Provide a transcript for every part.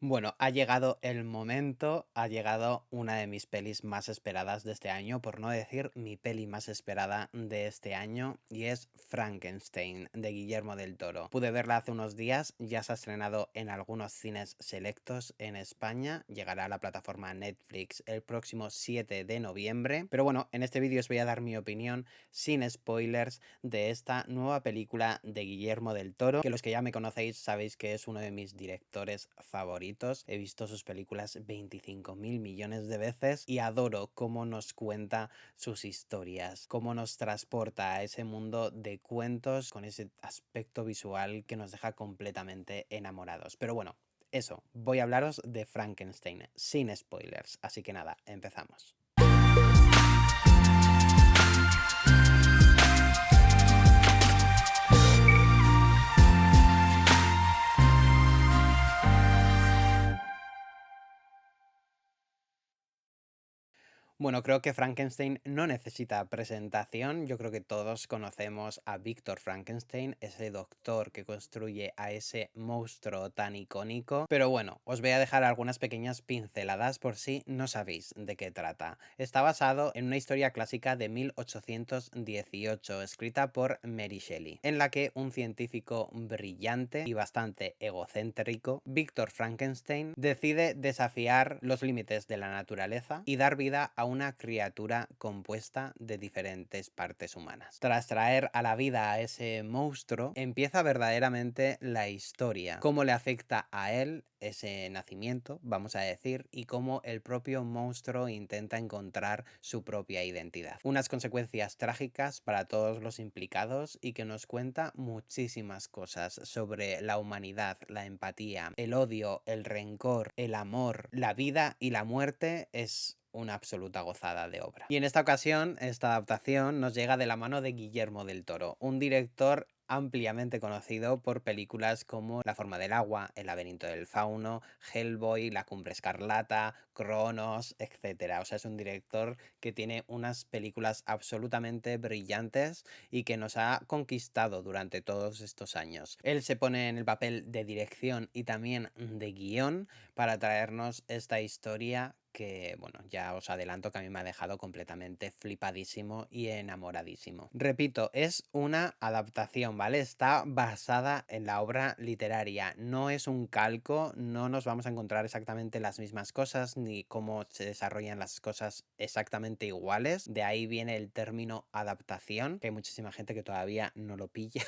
Bueno, ha llegado el momento, ha llegado una de mis pelis más esperadas de este año, por no decir mi peli más esperada de este año, y es Frankenstein, de Guillermo del Toro. Pude verla hace unos días, ya se ha estrenado en algunos cines selectos en España, llegará a la plataforma Netflix el próximo 7 de noviembre, pero bueno, en este vídeo os voy a dar mi opinión sin spoilers de esta nueva película de Guillermo del Toro, que los que ya me conocéis sabéis que es uno de mis directores favoritos. He visto sus películas 25.000 millones de veces y adoro cómo nos cuenta sus historias, cómo nos transporta a ese mundo de cuentos con ese aspecto visual que nos deja completamente enamorados. Pero bueno, eso, voy a hablaros de Frankenstein sin spoilers, así que nada, empezamos. Bueno, creo que Frankenstein no necesita presentación. Yo creo que todos conocemos a Víctor Frankenstein, ese doctor que construye a ese monstruo tan icónico. Pero bueno, os voy a dejar algunas pequeñas pinceladas por si no sabéis de qué trata. Está basado en una historia clásica de 1818, escrita por Mary Shelley, en la que un científico brillante y bastante egocéntrico, Víctor Frankenstein, decide desafiar los límites de la naturaleza y dar vida a una criatura compuesta de diferentes partes humanas. Tras traer a la vida a ese monstruo, empieza verdaderamente la historia, cómo le afecta a él ese nacimiento, vamos a decir, y cómo el propio monstruo intenta encontrar su propia identidad. Unas consecuencias trágicas para todos los implicados y que nos cuenta muchísimas cosas sobre la humanidad, la empatía, el odio, el rencor, el amor, la vida y la muerte. Es una absoluta gozada de obra. Y en esta ocasión, esta adaptación nos llega de la mano de Guillermo del Toro, un director ampliamente conocido por películas como La forma del agua, El laberinto del fauno, Hellboy, La cumbre escarlata, Cronos, etcétera. O sea, es un director que tiene unas películas absolutamente brillantes y que nos ha conquistado durante todos estos años. Él se pone en el papel de dirección y también de guión para traernos esta historia que, bueno, ya os adelanto que a mí me ha dejado completamente flipadísimo y enamoradísimo. Repito, es una adaptación, ¿vale? Está basada en la obra literaria, no es un calco, no nos vamos a encontrar exactamente las mismas cosas ni cómo se desarrollan las cosas exactamente iguales. De ahí viene el término adaptación, que hay muchísima gente que todavía no lo pilla,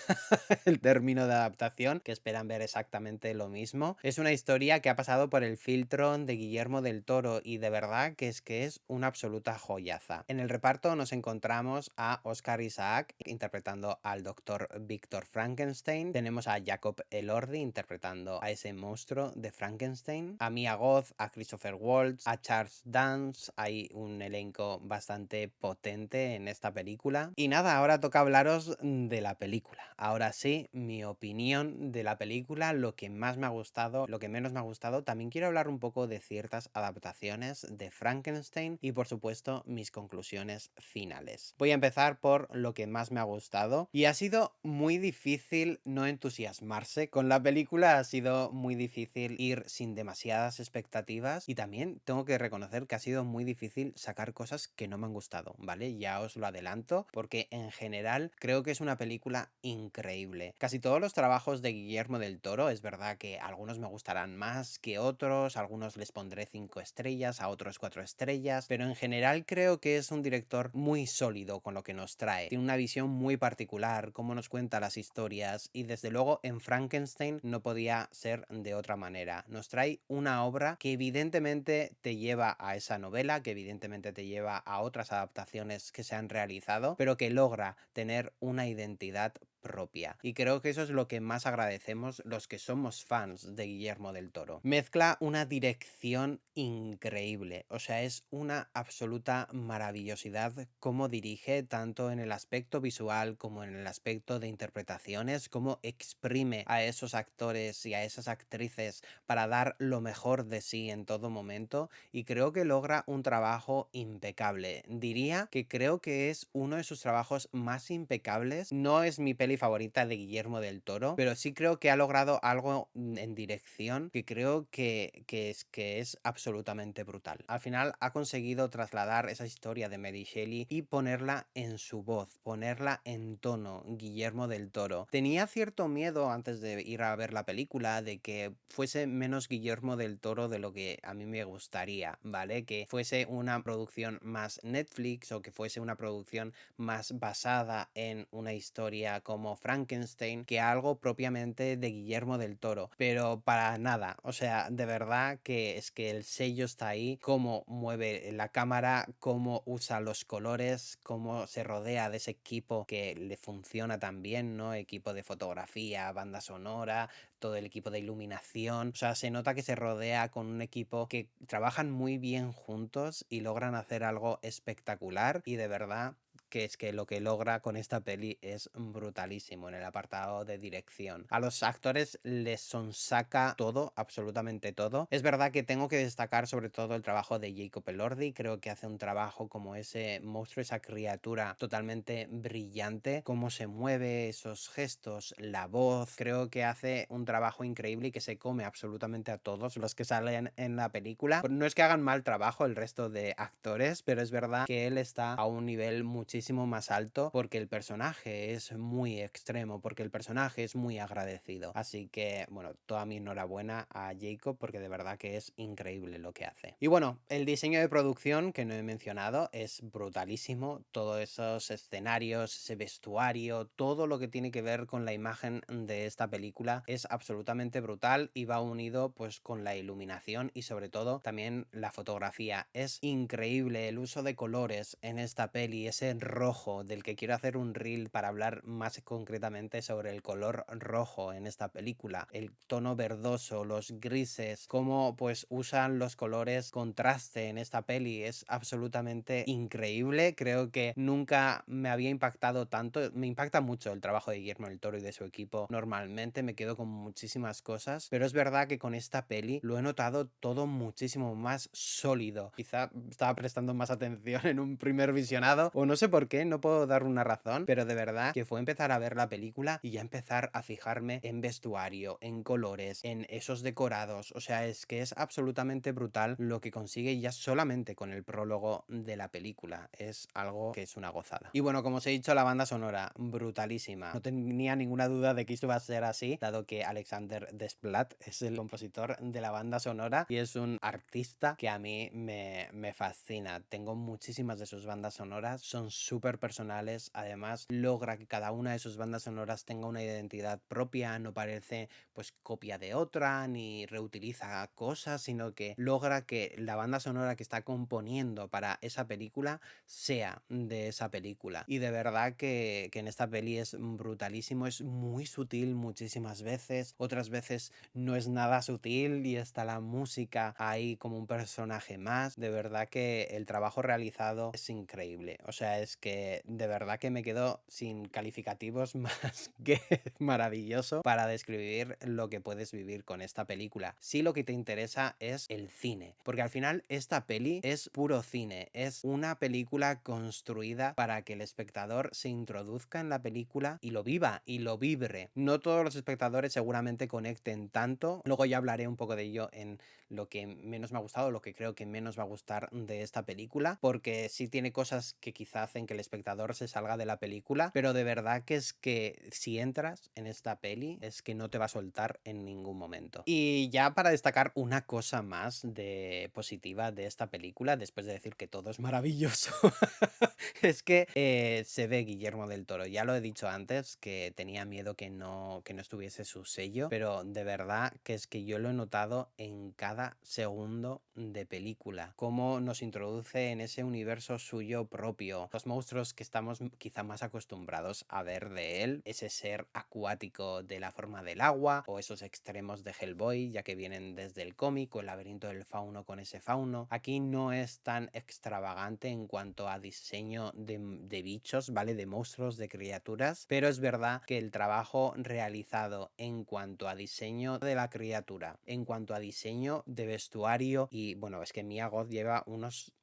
el término de adaptación, que esperan ver exactamente lo mismo. Es una historia que ha pasado por el filtro de Guillermo del Toro y de verdad que es una absoluta joyaza. En el reparto nos encontramos a Oscar Isaac interpretando al doctor Víctor Frankenstein, tenemos a Jacob Elordi interpretando a ese monstruo de Frankenstein, a Mia Goth, a Christopher Waltz, a Charles Dance. Hay un elenco bastante potente en esta película. Y nada, ahora toca hablaros de la película. Ahora sí, mi opinión de la película, lo que más me ha gustado, lo que menos me ha gustado. También quiero hablar un poco de ciertas adaptaciones de Frankenstein y por supuesto mis conclusiones finales. Voy a empezar por lo que más me ha gustado y ha sido muy difícil no entusiasmarse con la película, ha sido muy difícil ir sin demasiadas expectativas y también tengo que reconocer que ha sido muy difícil sacar cosas que no me han gustado, ¿vale? Ya os lo adelanto porque en general creo que es una película increíble. Casi todos los trabajos de Guillermo del Toro, es verdad que algunos me gustarán más que otros, algunos les pondré 5 estrellas, a otros 4 estrellas, pero en general creo que es un director muy sólido con lo que nos trae. Tiene una visión muy particular, cómo nos cuenta las historias y desde luego en Frankenstein no podía ser de otra manera. Nos trae una obra que evidentemente te lleva a esa novela, que evidentemente te lleva a otras adaptaciones que se han realizado, pero que logra tener una identidad propia. Y creo que eso es lo que más agradecemos los que somos fans de Guillermo del Toro. Mezcla una dirección increíble, o sea, es una absoluta maravillosidad cómo dirige tanto en el aspecto visual como en el aspecto de interpretaciones, cómo exprime a esos actores y a esas actrices para dar lo mejor de sí en todo momento y creo que logra un trabajo impecable. Diría que creo que es uno de sus trabajos más impecables. No es mi peli peli favorita de Guillermo del Toro, pero sí creo que ha logrado algo en dirección que creo que es absolutamente brutal. Al final ha conseguido trasladar esa historia de Mary Shelley y ponerla en su voz, ponerla en tono, Guillermo del Toro. Tenía cierto miedo antes de ir a ver la película de que fuese menos Guillermo del Toro de lo que a mí me gustaría, ¿vale? Que fuese una producción más Netflix o que fuese una producción más basada en una historia como Frankenstein que algo propiamente de Guillermo del Toro, pero para nada, o sea, de verdad que es que el sello está ahí, cómo mueve la cámara, cómo usa los colores, cómo se rodea de ese equipo que le funciona tan bien, ¿no? Equipo de fotografía, banda sonora, todo el equipo de iluminación, o sea, se nota que se rodea con un equipo que trabajan muy bien juntos y logran hacer algo espectacular y de verdad que es que lo que logra con esta peli es brutalísimo en el apartado de dirección. A los actores les sonsaca todo, absolutamente todo. Es verdad que tengo que destacar sobre todo el trabajo de Jacob Elordi, creo que hace un trabajo como ese monstruo, esa criatura totalmente brillante, cómo se mueve, esos gestos, la voz, creo que hace un trabajo increíble y que se come absolutamente a todos los que salen en la película. No es que hagan mal trabajo el resto de actores, pero es verdad que él está a un nivel muchísimo más alto porque el personaje es muy extremo, porque el personaje es muy agradecido. Así que, bueno, toda mi enhorabuena a Jacob porque de verdad que es increíble lo que hace. Y bueno, el diseño de producción que no he mencionado es brutalísimo. Todos esos escenarios, ese vestuario, todo lo que tiene que ver con la imagen de esta película es absolutamente brutal y va unido pues con la iluminación y sobre todo también la fotografía. Es increíble el uso de colores en esta peli, ese rojo del que quiero hacer un reel para hablar más concretamente sobre el color rojo en esta película, el tono verdoso, los grises, cómo pues usan los colores contraste en esta peli, es absolutamente increíble. Creo que nunca me había impactado tanto, me impacta mucho el trabajo de Guillermo del Toro y de su equipo, normalmente me quedo con muchísimas cosas, pero es verdad que con esta peli lo he notado todo muchísimo más sólido. Quizá estaba prestando más atención en un primer visionado o no sé por qué, no puedo dar una razón, pero de verdad que fue empezar a ver la película y ya empezar a fijarme en vestuario, en colores, en esos decorados, o sea, es que es absolutamente brutal lo que consigue ya solamente con el prólogo de la película, es algo que es una gozada. Y bueno, como os he dicho, la banda sonora, brutalísima, no tenía ninguna duda de que esto iba a ser así, dado que Alexander Desplat es el compositor de la banda sonora y es un artista que a mí me fascina, tengo muchísimas de sus bandas sonoras, son súper personales, además logra que cada una de sus bandas sonoras tenga una identidad propia, no parece pues copia de otra ni reutiliza cosas, sino que logra que la banda sonora que está componiendo para esa película sea de esa película. Y de verdad que en esta peli es brutalísimo, es muy sutil muchísimas veces, otras veces no es nada sutil y está la música ahí como un personaje más. De verdad que el trabajo realizado es increíble, o sea, es que de verdad que me quedo sin calificativos más que maravilloso para describir lo que puedes vivir con esta película. Si lo que te interesa es el cine, porque al final esta peli es puro cine, es una película construida para que el espectador se introduzca en la película y lo viva y lo vibre. No todos los espectadores seguramente conecten tanto, luego ya hablaré un poco de ello en lo que menos me ha gustado, lo que creo que menos va a gustar de esta película, porque sí tiene cosas que quizá hacen que el espectador se salga de la película, pero de verdad que es que si entras en esta peli es que no te va a soltar en ningún momento. Y ya para destacar una cosa más de positiva de esta película, después de decir que todo es maravilloso, es que se ve Guillermo del Toro. Ya lo he dicho antes, que tenía miedo que no estuviese su sello, pero de verdad que es que yo lo he notado en cada segundo de película. Cómo nos introduce en ese universo suyo propio. Los monstruos que estamos quizá más acostumbrados a ver de él. Ese ser acuático de la forma del agua, o esos extremos de Hellboy, ya que vienen desde el cómic, o el laberinto del fauno con ese fauno. Aquí no es tan extravagante en cuanto a diseño de bichos, ¿vale? De monstruos, de criaturas, pero es verdad que el trabajo realizado en cuanto a diseño de la criatura, en cuanto a diseño de vestuario y bueno, es que Mia Goth lleva unos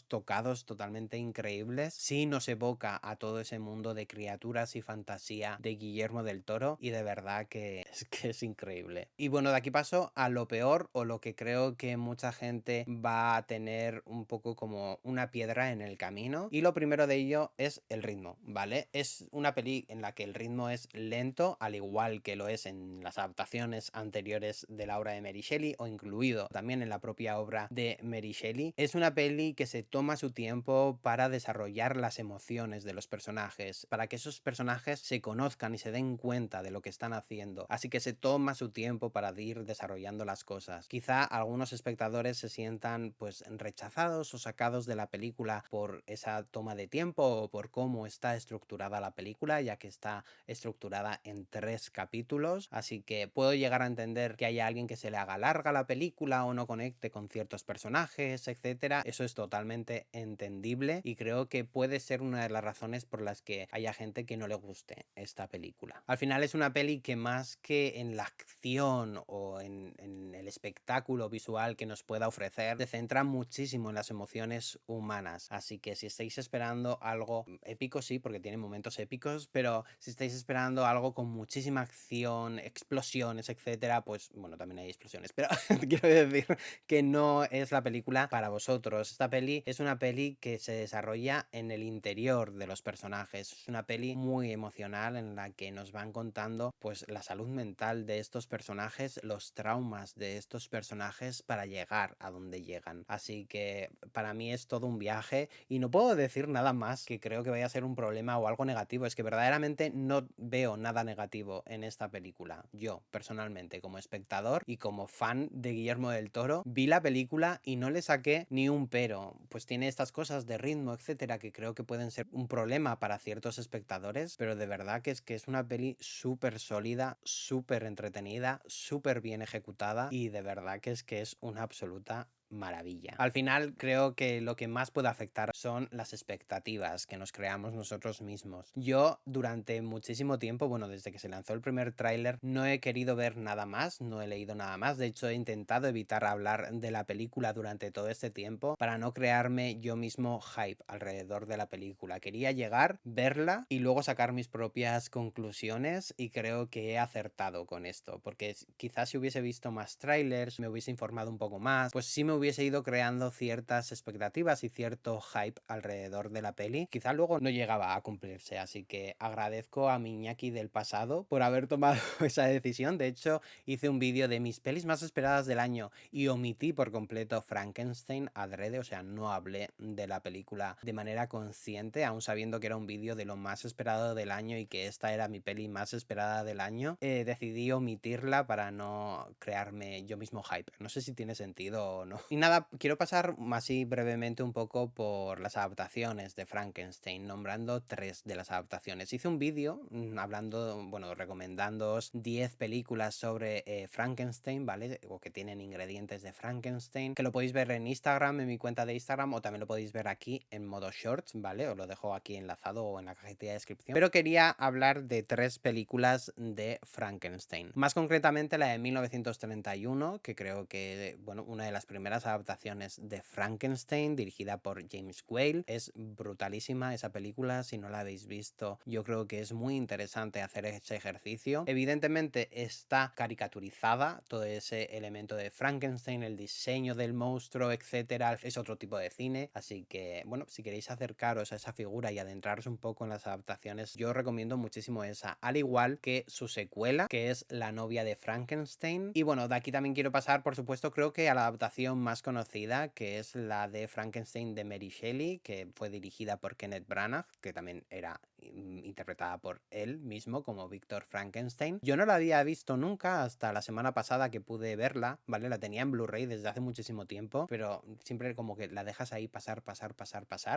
tocados totalmente increíbles animales, sí nos evoca a todo ese mundo de criaturas y fantasía de Guillermo del Toro, y de verdad que es increíble. Y bueno, de aquí paso a lo peor, o lo que creo que mucha gente va a tener un poco como una piedra en el camino, y lo primero de ello es el ritmo, ¿vale? Es una peli en la que el ritmo es lento, al igual que lo es en las adaptaciones anteriores de la obra de Mary Shelley, o incluido también en la propia obra de Mary Shelley. Es una peli que se toma su tiempo para desarrollar las emociones de los personajes, para que esos personajes se conozcan y se den cuenta de lo que están haciendo, así que se toma su tiempo para ir desarrollando las cosas. Quizá algunos espectadores se sientan pues rechazados o sacados de la película por esa toma de tiempo, o por cómo está estructurada la película, ya que está estructurada en 3 capítulos, así que puedo llegar a entender que haya alguien que se le haga larga la película o no conecte con ciertos personajes, etcétera. Eso es totalmente entendible, y creo que puede ser una de las razones por las que haya gente que no le guste esta película. Al final es una peli que, más que en la acción o en el espectáculo visual que nos pueda ofrecer, se centra muchísimo en las emociones humanas, así que si estáis esperando algo épico, sí, porque tiene momentos épicos, pero si estáis esperando algo con muchísima acción, explosiones, etcétera, pues bueno, también hay explosiones, pero quiero decir que no es la película para vosotros. Esta peli es una peli que se desarrolla en el interior de los personajes, es una peli muy emocional en la que nos van contando pues la salud mental de estos personajes, los traumas de estos personajes para llegar a donde llegan, así que para mí es todo un viaje, y no puedo decir nada más que creo que vaya a ser un problema o algo negativo. Es que verdaderamente no veo nada negativo en esta película. Yo, personalmente, como espectador y como fan de Guillermo del Toro, vi la película y no le saqué ni un pero. Pues tiene estas cosas de ritmo, etcétera, que creo que pueden ser un problema para ciertos espectadores, pero de verdad que es una peli súper sólida, súper entretenida, súper bien ejecutada, y de verdad que es una absoluta maravilla. Al final creo que lo que más puede afectar son las expectativas que nos creamos nosotros mismos. Yo durante muchísimo tiempo, bueno, desde que se lanzó el primer tráiler, no he querido ver nada más, no he leído nada más. De hecho, he intentado evitar hablar de la película durante todo este tiempo para no crearme yo mismo hype alrededor de la película. Quería llegar, verla y luego sacar mis propias conclusiones, y creo que he acertado con esto, porque quizás si hubiese visto más trailers, me hubiese informado un poco más, pues sí me hubiese ido creando ciertas expectativas y cierto hype alrededor de la peli. Quizá luego no llegaba a cumplirse, así que agradezco a mi Iñaki del pasado por haber tomado esa decisión. De hecho, hice un vídeo de mis pelis más esperadas del año y omití por completo Frankenstein adrede, o sea, no hablé de la película de manera consciente, aún sabiendo que era un vídeo de lo más esperado del año y que esta era mi peli más esperada del año. Decidí omitirla para no crearme yo mismo hype. No sé si tiene sentido o no. Y nada, quiero pasar así brevemente un poco por las adaptaciones de Frankenstein, nombrando 3 de las adaptaciones. Hice un vídeo hablando, bueno, recomendándoos 10 películas sobre Frankenstein, ¿vale? O que tienen ingredientes de Frankenstein, que lo podéis ver en Instagram, en mi cuenta de Instagram, o también lo podéis ver aquí en modo shorts, ¿vale? Os lo dejo aquí enlazado o en la cajita de descripción. Pero quería hablar de 3 películas de Frankenstein. Más concretamente la de 1931, que creo que, bueno, una de las primeras adaptaciones de Frankenstein, dirigida por James Whale. Es brutalísima esa película, si no la habéis visto, yo creo que es muy interesante hacer ese ejercicio. Evidentemente está caricaturizada, todo ese elemento de Frankenstein, el diseño del monstruo, etcétera, es otro tipo de cine, así que, bueno, si queréis acercaros a esa figura y adentraros un poco en las adaptaciones, yo os recomiendo muchísimo esa, al igual que su secuela, que es La novia de Frankenstein. Y bueno, de aquí también quiero pasar, por supuesto, creo que a la adaptación más conocida, que es la de Frankenstein de Mary Shelley, que fue dirigida por Kenneth Branagh, que también era interpretada por él mismo como Víctor Frankenstein. Yo no la había visto nunca hasta la semana pasada que pude verla, ¿vale? La tenía en Blu-ray desde hace muchísimo tiempo, pero siempre como que la dejas ahí pasar.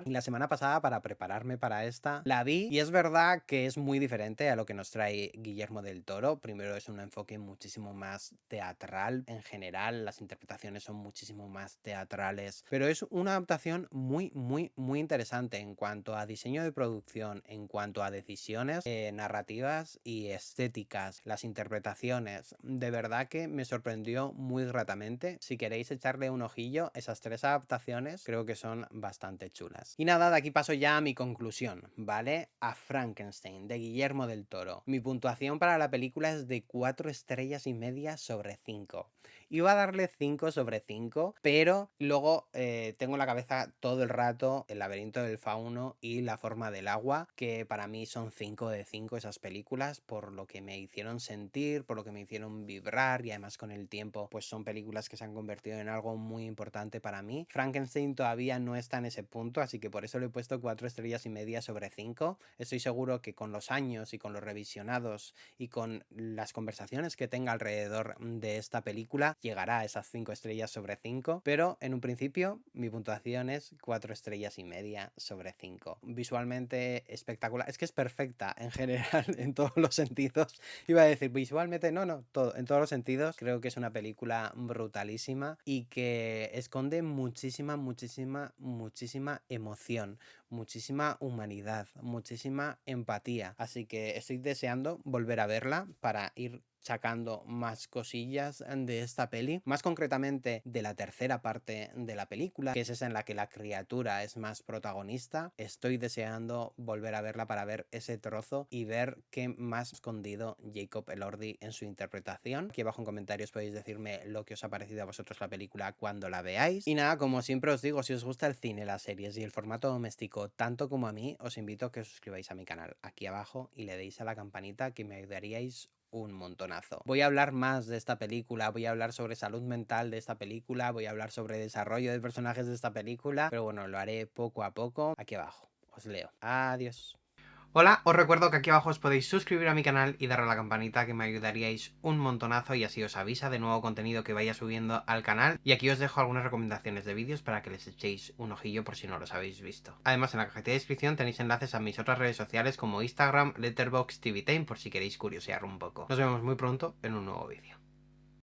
Y la semana pasada, para prepararme para esta, la vi, y es verdad que es muy diferente a lo que nos trae Guillermo del Toro. Primero, es un enfoque muchísimo más teatral en general, las interpretaciones son muchísimo más teatrales, pero es una adaptación muy interesante en cuanto a diseño de producción, en cuanto a decisiones narrativas y estéticas, las interpretaciones. De verdad que me sorprendió muy gratamente. Si queréis echarle un ojillo, esas 3 adaptaciones creo que son bastante chulas. Y nada, de aquí paso ya a mi conclusión, ¿vale? A Frankenstein, de Guillermo del Toro. Mi puntuación para la película es de 4 estrellas y media sobre 5. Iba a darle 5 sobre 5, pero luego tengo en la cabeza todo el rato El laberinto del fauno y La forma del agua, que para mí son 5 de 5 esas películas, por lo que me hicieron sentir, por lo que me hicieron vibrar, y además con el tiempo pues son películas que se han convertido en algo muy importante para mí. Frankenstein todavía no está en ese punto, así que por eso le he puesto 4 estrellas y media sobre 5. Estoy seguro que con los años y con los revisionados y con las conversaciones que tenga alrededor de esta película llegará a esas 5 estrellas sobre 5, pero en un principio mi puntuación es 4 estrellas y media sobre 5. Visualmente espectacular, es que es perfecta en general en todos los sentidos. Iba a decir visualmente, no, todo, en todos los sentidos. Creo que es una película brutalísima y que esconde muchísima emoción, muchísima humanidad, muchísima empatía. Así que estoy deseando volver a verla para ir sacando más cosillas de esta peli, más concretamente de la tercera parte de la película, que es esa en la que la criatura es más protagonista. Estoy deseando volver a verla para ver ese trozo y ver qué más ha escondido Jacob Elordi en su interpretación. Aquí abajo en comentarios podéis decirme lo que os ha parecido a vosotros la película cuando la veáis. Y nada, como siempre os digo, si os gusta el cine, las series y el formato doméstico tanto como a mí, os invito a que os suscribáis a mi canal aquí abajo y le deis a la campanita, que me ayudaríais un montonazo. Voy a hablar más de esta película, voy a hablar sobre salud mental de esta película, voy a hablar sobre desarrollo de personajes de esta película, pero bueno, lo haré poco a poco. Aquí abajo, os leo. Adiós. Hola, os recuerdo que aquí abajo os podéis suscribir a mi canal y darle a la campanita, que me ayudaríais un montonazo y así os avisa de nuevo contenido que vaya subiendo al canal. Y aquí os dejo algunas recomendaciones de vídeos para que les echéis un ojillo por si no los habéis visto. Además, en la cajita de descripción tenéis enlaces a mis otras redes sociales como Instagram, Letterboxd, TVTime, por si queréis curiosear un poco. Nos vemos muy pronto en un nuevo vídeo.